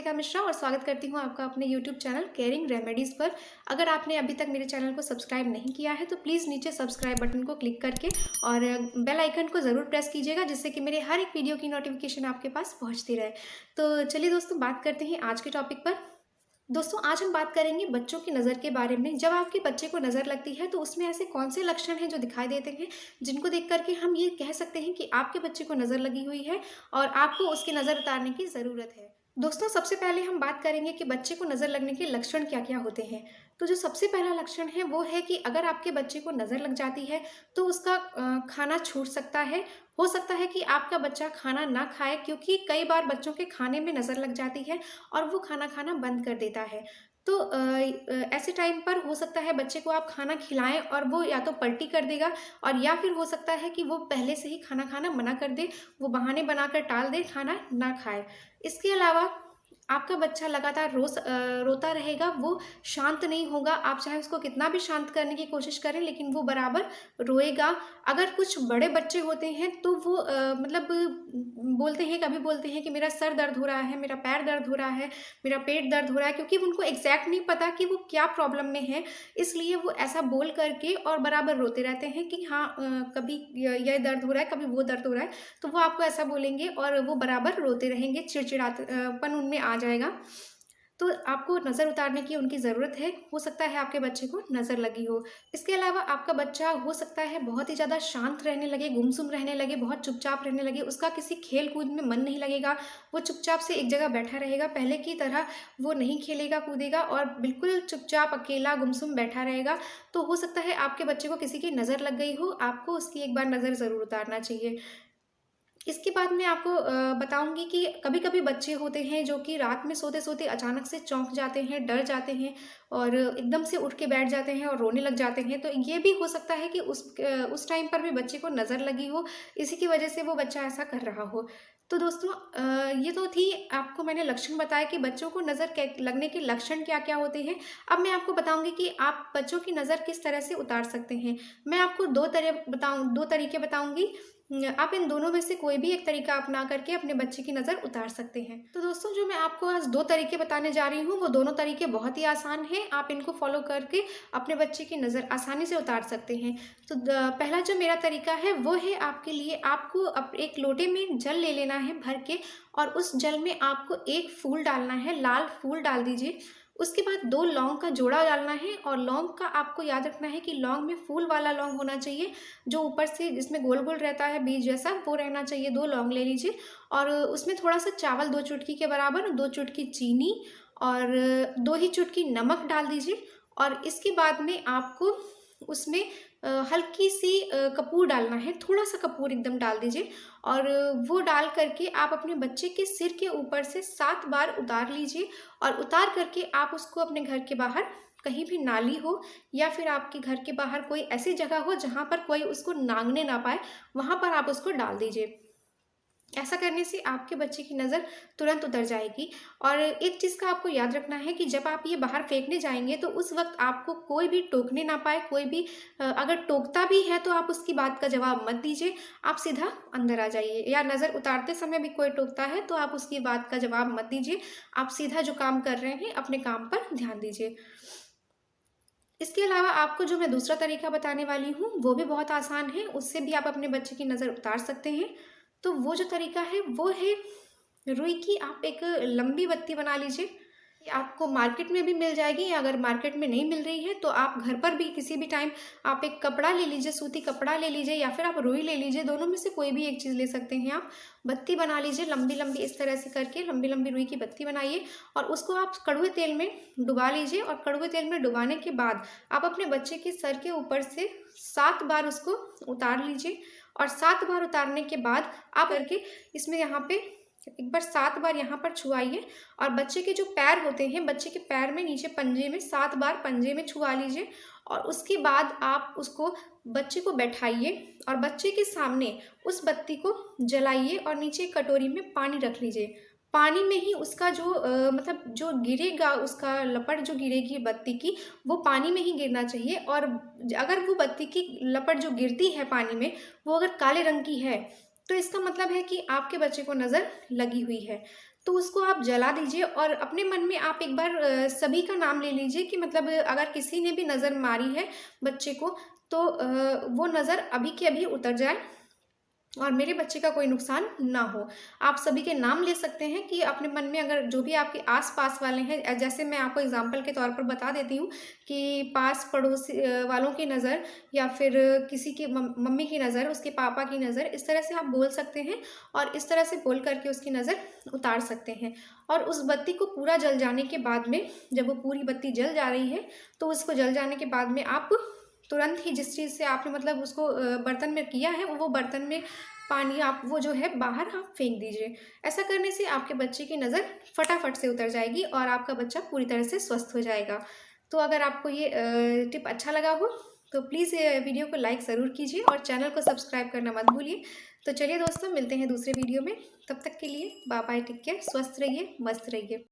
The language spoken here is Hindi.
निहारिका मिश्रा और स्वागत करती हूँ आपका अपने यूट्यूब चैनल केयरिंग रेमेडीज़ पर। अगर आपने अभी तक मेरे चैनल को सब्सक्राइब नहीं किया है तो प्लीज़ नीचे सब्सक्राइब बटन को क्लिक करके और बेल आइकन को ज़रूर प्रेस कीजिएगा, जिससे कि मेरे हर एक वीडियो की नोटिफिकेशन आपके पास पहुँचती रहे। तो चलिए दोस्तों, बात करते हैं आज के टॉपिक पर। दोस्तों, आज हम बात करेंगे बच्चों की नज़र के बारे में। जब आपके बच्चे को नज़र लगती है तो उसमें ऐसे कौन से लक्षण हैं जो दिखाई देते हैं, जिनको देख करके हम ये कह सकते हैं कि आपके बच्चे को नज़र लगी हुई है और आपको उसकी नज़र उतारने की ज़रूरत है। दोस्तों, सबसे पहले हम बात करेंगे कि बच्चे को नज़र लगने के लक्षण क्या-क्या होते हैं। तो जो सबसे पहला लक्षण है वो है कि अगर आपके बच्चे को नज़र लग जाती है तो उसका खाना छूट सकता है। हो सकता है कि आपका बच्चा खाना ना खाए, क्योंकि कई बार बच्चों के खाने में नज़र लग जाती है और वो खाना खाना बंद कर देता है। तो ऐसे टाइम पर हो सकता है बच्चे को आप खाना खिलाएँ और वो या तो पलटी कर देगा, और या फिर हो सकता है कि वो पहले से ही खाना खाना मना कर दे, वो बहाने बनाकर टाल दे, खाना ना खाए। इसके अलावा आपका बच्चा लगातार रोता रहेगा, वो शांत नहीं होगा। आप चाहे उसको कितना भी शांत करने की कोशिश करें, लेकिन वो बराबर रोएगा। अगर कुछ बड़े बच्चे होते हैं तो वो मतलब बोलते हैं, कभी बोलते हैं कि मेरा सर दर्द हो रहा है, मेरा पैर दर्द हो रहा है, मेरा पेट दर्द हो रहा है, क्योंकि उनको एग्जैक्ट नहीं पता कि वो क्या प्रॉब्लम में है। इसलिए वो ऐसा बोल करके और बराबर रोते रहते हैं कि हाँ, कभी ये दर्द हो रहा है, कभी वो दर्द हो रहा है। तो वो आपको ऐसा बोलेंगे और वो बराबर रोते रहेंगे, चिड़चिड़ापन उनमें आ जाएगा। तो आपको नज़र उतारने की उनकी ज़रूरत है। हो सकता है आपके बच्चे को नज़र लगी हो। इसके अलावा आपका बच्चा हो सकता है बहुत ही ज़्यादा शांत रहने लगे, गुमसुम रहने लगे, बहुत चुपचाप रहने लगे, उसका किसी खेल-कूद में मन नहीं लगेगा, वो चुपचाप से एक जगह बैठा रहेगा, पहले की तरह वो नहीं खेलेगा, कूदेगा और बिल्कुल चुपचाप अकेला गुमसुम बैठा रहेगा। तो हो सकता है आपके बच्चे को किसी की नज़र लग गई हो, आपको उसकी एक बार नज़र ज़रूर उतारना चाहिए। इसके बाद मैं आपको बताऊँगी कि कभी-कभी बच्चे होते हैं जो कि रात में सोते-सोते अचानक से चौंक जाते हैं, डर जाते हैं और एकदम से उठ के बैठ जाते हैं और रोने लग जाते हैं। तो ये भी हो सकता है कि उस टाइम पर भी बच्चे को नज़र लगी हो, इसी की वजह से वो बच्चा ऐसा कर रहा हो। तो दोस्तों, ये तो थी, आपको मैंने लक्षण बताए कि बच्चों को नज़र कै लगने के लक्षण क्या-क्या होते हैं। अब मैं आपको बताऊँगी कि आप बच्चों की नज़र किस तरह से उतार सकते हैं। मैं आपको 2 तरीके बताऊँगी। आप इन दोनों में से कोई भी एक तरीका अपना करके अपने बच्चे की नज़र उतार सकते हैं। तो दोस्तों, जो मैं आपको आज 2 तरीके बताने जा रही हूँ, वो दोनों तरीके बहुत ही आसान हैं। आप इनको फ़ॉलो करके अपने बच्चे की नज़र आसानी से उतार सकते हैं। तो पहला जो मेरा तरीका है वो है आपके लिए, आपको एक लोटे में जल ले लेना है भर के, और उस जल में आपको एक फूल डालना है, लाल फूल डाल दीजिए। उसके बाद 2 लौंग का जोड़ा डालना है, और लौंग का आपको याद रखना है कि लौंग में फूल वाला लौंग होना चाहिए, जो ऊपर से जिसमें गोल-गोल रहता है बीज जैसा, वो रहना चाहिए। 2 लौंग ले लीजिए और उसमें थोड़ा-सा चावल 2 चुटकी के बराबर, 2 चुटकी चीनी और 2 ही चुटकी नमक डाल दीजिए। और इसके बाद में आपको उसमें हल्की-सी कपूर डालना है, थोड़ा-सा कपूर एकदम डाल दीजिए, और वो डाल करके आप अपने बच्चे के सिर के ऊपर से 7 बार उतार लीजिए, और उतार करके आप उसको अपने घर के बाहर, कहीं भी नाली हो या फिर आपके घर के बाहर कोई ऐसी जगह हो जहाँ पर कोई उसको नागने ना पाए, वहाँ पर आप उसको डाल दीजिए। ऐसा करने से आपके बच्चे की नज़र तुरंत उतर जाएगी। और एक चीज़ का आपको याद रखना है कि जब आप ये बाहर फेंकने जाएँगे तो उस वक़्त आपको कोई भी टोकने ना पाए, कोई भी अगर टोकता भी है तो आप उसकी बात का जवाब मत दीजिए, आप सीधा अंदर आ जाइए। या नज़र उतारते समय भी कोई टोकता है तो आप उसकी बात का जवाब मत दीजिए, आप सीधा जो काम कर रहे हैं अपने काम पर ध्यान दीजिए। इसके अलावा आपको जो मैं दूसरा तरीका बताने वाली हूँ वो भी बहुत आसान है, उससे भी आप अपने बच्चे की नज़र उतार सकते हैं। तो वो जो तरीका है वो है रुई की आप एक लंबी बत्ती बना लीजिए। ये आपको मार्केट में भी मिल जाएगी, या अगर मार्केट में नहीं मिल रही है तो आप घर पर भी किसी भी टाइम आप एक कपड़ा ले लीजिए, सूती कपड़ा ले लीजिए, या फिर आप रुई ले लीजिए, दोनों में से कोई भी एक चीज़ ले सकते हैं आप। बत्ती बना लीजिए लंबी-लंबी, इस तरह से करके लंबी-लंबी रुई की बत्ती बनाइए, और उसको आप कड़वे तेल में डुबा लीजिए, और कड़वे तेल में डुबाने के बाद आप अपने बच्चे के सर के ऊपर से 7 बार उसको उतार लीजिए, और 7 बार उतारने के बाद आप करके इसमें यहाँ पे एक बार 7 बार यहाँ पर छुआइए, और बच्चे के जो पैर होते हैं, बच्चे के पैर में नीचे पंजे में 7 बार पंजे में छुआ लीजिए, और उसके बाद आप उसको बच्चे को बैठाइए और बच्चे के सामने उस बत्ती को जलाइए, और नीचे एक कटोरी में पानी रख लीजिए। पानी में ही उसका जो मतलब जो गिरेगा, उसका लपट जो गिरेगी बत्ती की, वो पानी में ही गिरना चाहिए। और अगर वो बत्ती की लपट जो गिरती है पानी में, वो अगर काले रंग की है, तो इसका मतलब है कि आपके बच्चे को नज़र लगी हुई है। तो उसको आप जला दीजिए और अपने मन में आप एक बार सभी का नाम ले लीजिए कि मतलब अगर किसी ने भी नज़र मारी है बच्चे को, तो वो नज़र अभी के अभी उतर जाए और मेरे बच्चे का कोई नुकसान ना हो। आप सभी के नाम ले सकते हैं कि अपने मन में अगर जो भी आपके आस-पास वाले हैं, जैसे मैं आपको एग्ज़ाम्पल के तौर पर बता देती हूँ कि पास पड़ोसी वालों की नज़र, या फिर किसी की मम्मी की नज़र, उसके पापा की नज़र, इस तरह से आप बोल सकते हैं और इस तरह से बोल कर के उसकी नज़र उतार सकते हैं। और उस बत्ती को पूरा जल जाने के बाद में, जब वो पूरी बत्ती जल जा रही है, तो उसको जल जाने के बाद में आप तुरंत ही जिस चीज़ से आपने मतलब उसको बर्तन में किया है, वो बर्तन में पानी आप वो जो है बाहर आप फेंक दीजिए। ऐसा करने से आपके बच्चे की नज़र फटाफट से उतर जाएगी और आपका बच्चा पूरी तरह से स्वस्थ हो जाएगा। तो अगर आपको ये टिप अच्छा लगा हो तो प्लीज़ वीडियो को लाइक ज़रूर कीजिए और चैनल को सब्सक्राइब करना मत भूलिए। तो चलिए दोस्तों, मिलते हैं दूसरे वीडियो में। तब तक के लिए बाय बाय, टेक केयर, स्वस्थ रहिए, मस्त रहिए।